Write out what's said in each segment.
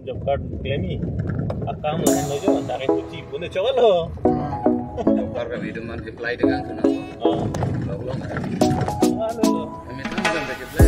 Job card claimi akam lain lo jo tarik kunci pun coba lo job card ka video man apply dengan kana lo halo kami tahu kan apply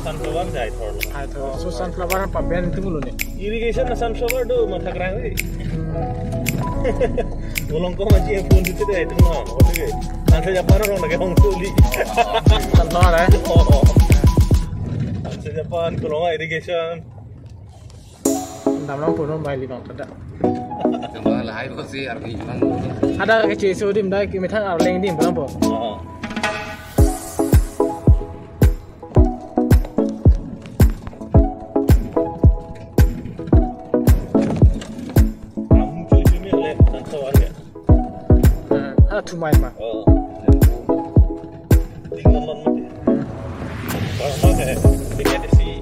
sunflower jai thor so sunflower pa ben itu mulu nih irrigation na sunflower do mathak rang ri bolong ko maji phone dite dai itu no oke nanti japan orang lagi hong tuli sunflower ya nanti japan kalau irrigation ndam long pun mai li nong tada tambah lahai ko si argi man ada ke ci so dim dai ki methang ar leng dim bang po tu mai ma tinggal non mati kalau ada tiket si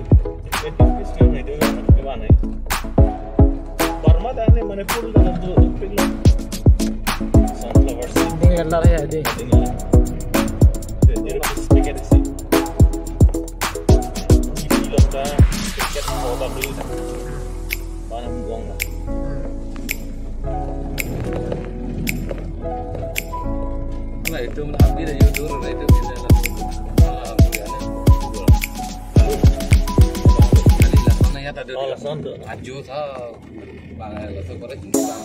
tiket sih nih dulu ke mana Burma dah ni mana pun dalam tu pilih sunflower seed ding lar ya ding jadi tiket sih film dah tiket probably mana buang lah itu mengabdi dari YouTube itu bisa lah kali lah sana ya tadi aju tau bangai lah sekolah ini lah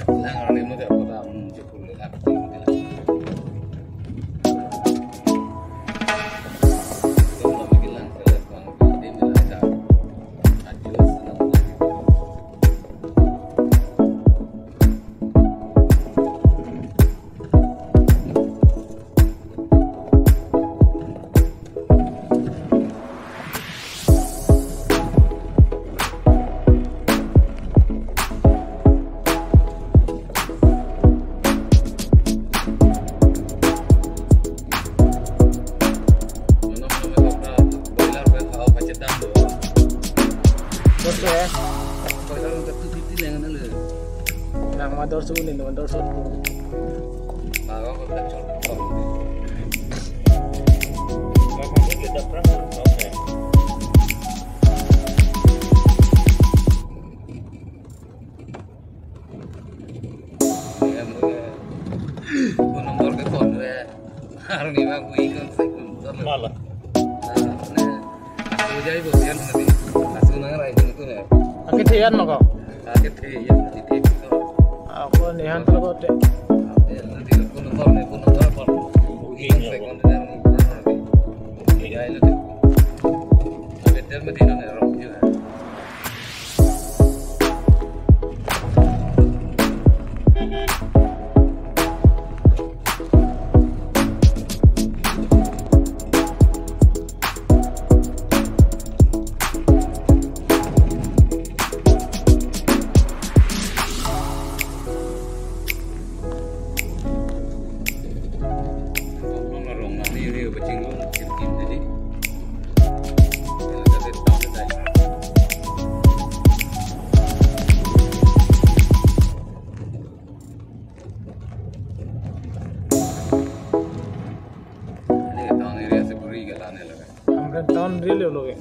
orang ini tak pernah mencukup lah Nang mador su ni mador su bago ko tak chol kita pernah oke ya mo nomor ke kon re har ni ba kui kon sai kon malah aku jai bo yan nabi asu na rai tu ne akithian no ko akithe yan ti ti ako nihan to ko te nanti ko nomor ne ko nomor kon sai kon ne ni jai lo te better medina ne ro ju hai Tahun real loge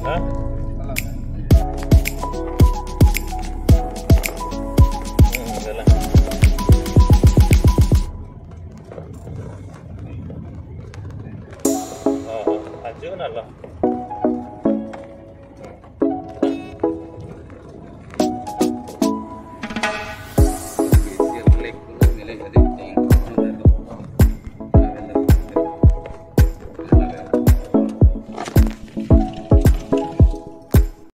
Hah? Udah lah. Lanjut lah. Dia klik, milih tadi.